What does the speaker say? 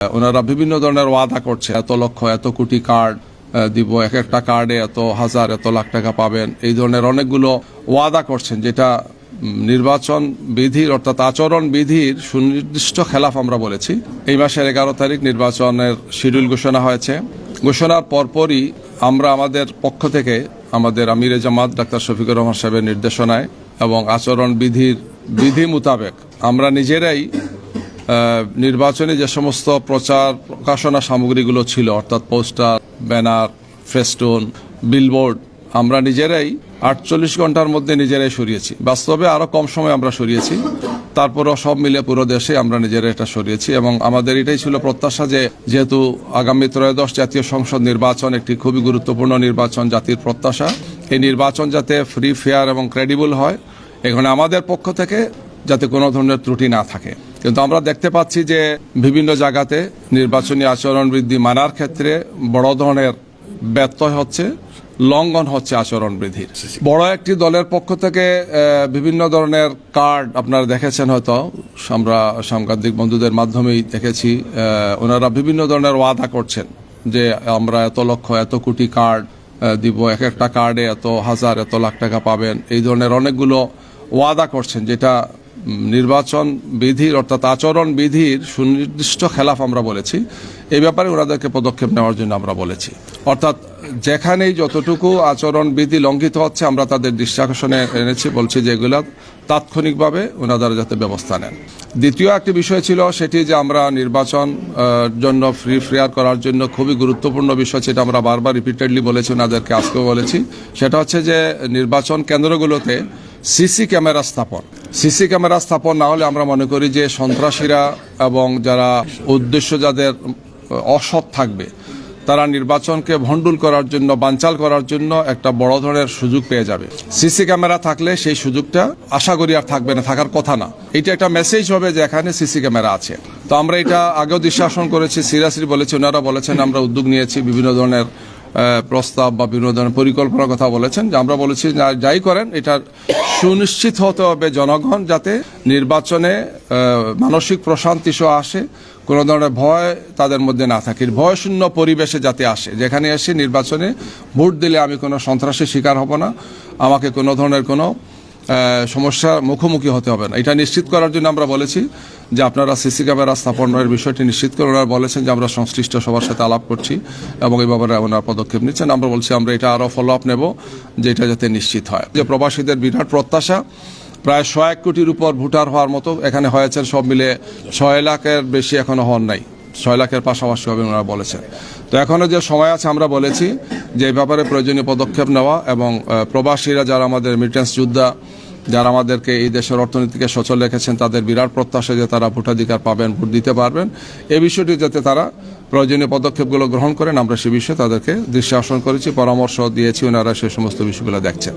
ওনারা বিভিন্ন ধরনের ওয়াদা করছে, এত লক্ষ এত কোটি কার্ড দিব, এক একটা কার্ডে এত হাজার এত লাখ টাকা পাবেন, এই ধরনের অনেকগুলো ওয়াদা করছেন, যেটা নির্বাচন বিধির অর্থাৎ আচরণ বিধির সুনির্দিষ্ট খেলাফ আমরা বলেছি। এই মাসের 11 তারিখ নির্বাচনের শিডিউল ঘোষণা হয়েছে। ঘোষণার পরপরই আমরা আমাদের পক্ষ থেকে আমাদের আমিরে জামাত ডাক্তার শফিকুর রহমান সাহেবের নির্দেশনায় এবং আচরণ বিধি মোতাবেক আমরা নিজেরাই নির্বাচনে যে সমস্ত প্রচার প্রকাশনা সামগ্রীগুলো ছিল, অর্থাৎ পোস্টার, ব্যানার, ফেস্টুন, বিলবোর্ড, আমরা নিজেরাই 48 ঘন্টার মধ্যে নিজেরাই সরিয়েছি। বাস্তবে আরো কম সময় আমরা সরিয়েছি, তারপরও সব মিলে পুরো দেশে আমরা নিজেরা এটা সরিয়েছি। এবং আমাদের এটাই ছিল প্রত্যাশা যে যেহেতু আগামী ত্রয়োদশ জাতীয় সংসদ নির্বাচন একটি খুবই গুরুত্বপূর্ণ নির্বাচন, জাতির প্রত্যাশা, এই নির্বাচন যাতে ফ্রি, ফেয়ার এবং ক্রেডিবল হয়, এখানে আমাদের পক্ষ থেকে যাতে কোনো ধরনের ত্রুটি না থাকে। কিন্তু আমরা দেখতে পাচ্ছি যে বিভিন্ন জায়গাতে নির্বাচনী আচরণ বিধি মানার ক্ষেত্রে বড় ধরনের ব্যত্যয় হচ্ছে, লঙ্ঘন হচ্ছে আচরণ বিধির। বড় একটি দলের পক্ষ থেকে বিভিন্ন ধরনের কার্ড আপনারা দেখেছেন, হয়তো আমরা সাংবাদিক বন্ধুদের মাধ্যমেই দেখেছি, ওনারা বিভিন্ন ধরনের ওয়াদা করছেন যে আমরা এত লক্ষ এত কোটি কার্ড দিব, এক একটা কার্ডে এত হাজার এত লাখ টাকা পাবেন, এই ধরনের অনেকগুলো ওয়াদা করছেন, যেটা নির্বাচন বিধির অর্থাৎ আচরণ বিধির সুনির্দিষ্ট খেলাফ আমরা বলেছি। এই ব্যাপারে ওনাদেরকে পদক্ষেপ নেওয়ার জন্য আমরা বলেছি। অর্থাৎ যেখানেই যতটুকু আচরণ বিধি লঙ্ঘিত হচ্ছে আমরা তাদের দৃষ্টি আকর্ষণে এনেছি, বলছি যে এগুলা তাৎক্ষণিকভাবে ওনারা যাতে ব্যবস্থা নেন। দ্বিতীয় একটি বিষয় ছিল সেটি যে আমরা নির্বাচন জন্য ফ্রি, ফেয়ার করার জন্য খুবই গুরুত্বপূর্ণ বিষয়, সেটা আমরা বারবার রিপিটেডলি বলেছি, ওনাদেরকে আজকেও বলেছি। সেটা হচ্ছে যে নির্বাচন কেন্দ্রগুলোতে সিসি ক্যামেরা স্থাপন না হলে আমরা মনে করি যে সন্ত্রাসীরা এবং যারা উদ্দেশ্য যাদের অসৎ থাকবে তারা নির্বাচনকে ভণ্ডুল করার জন্য, বানচাল করার জন্য একটা বড় ধরনের সুযোগ পেয়ে যাবে। সিসি ক্যামেরা থাকলে সেই সুযোগটা আশা করি আর থাকবে না, থাকার কথা না। এটা একটা মেসেজ হবে যে এখানে সিসি ক্যামেরা আছে। তো আমরা এটা আগেও দৃষ্টাসন করেছি, সিরিয়াসলি বলেছি, ওনারা বলেছেন, আমরা উদ্যোগ নিয়েছি, বিভিন্ন ধরনের প্রস্তাব বা বিভিন্ন ধরনের পরিকল্পনার কথা বলেছেন, যে আমরা বলেছি যাই করেন এটা সুনিশ্চিত হতে হবে জনগণ যাতে নির্বাচনে মানসিক প্রশান্তি সহ আসে, কোনো ধরনের ভয় তাদের মধ্যে না থাকে, ভয়শূন্য পরিবেশে যাতে আসে, যেখানে এসে নির্বাচনে ভোট দিলে আমি কোনো সন্ত্রাসের শিকার হব না, আমাকে কোনো ধরনের কোনো সমস্যার মুখোমুখি হতে হবে না। এটা নিশ্চিত করার জন্য আমরা বলেছি যে আপনারা সিসি ক্যামেরা স্থাপনের বিষয়টি নিশ্চিত করে। ওনারা বলেছেন যে আমরা সংশ্লিষ্ট সবার সাথে আলাপ করছি এবং এই ব্যাপারে ওনারা পদক্ষেপ নিচ্ছেন। আমরা বলছি আমরা এটা আরও ফলো আপ নেব, যে এটা যাতে নিশ্চিত হয়। যে প্রবাসীদের বিরাট প্রত্যাশা, প্রায় 101 কোটির উপর ভোটার হওয়ার মতো এখানে হয়েছেন, সব মিলে 6 লাখের বেশি এখনো হন নাই, 6 লাখের পাশাপাশি হবে ওনারা বলেছেন। তো এখনো যে সময় আছে আমরা বলেছি যে এই ব্যাপারে প্রয়োজনীয় পদক্ষেপ নেওয়া, এবং প্রবাসীরা যারা আমাদের রিমিটেন্স যোদ্ধা, যারা আমাদেরকে এই দেশের অর্থনীতিকে সচল রেখেছেন, তাদের বিরাট প্রত্যাশা যে তারা ভোটাধিকার পাবেন, ভোট দিতে পারবেন, এই বিষয়টি যাতে তারা প্রয়োজনীয় পদক্ষেপগুলো গ্রহণ করেন আমরা সে বিষয়ে তাদেরকে দৃষ্টি আকর্ষণ করেছি, পরামর্শ দিয়েছি, ওনারা সেই সমস্ত বিষয়গুলো দেখছেন।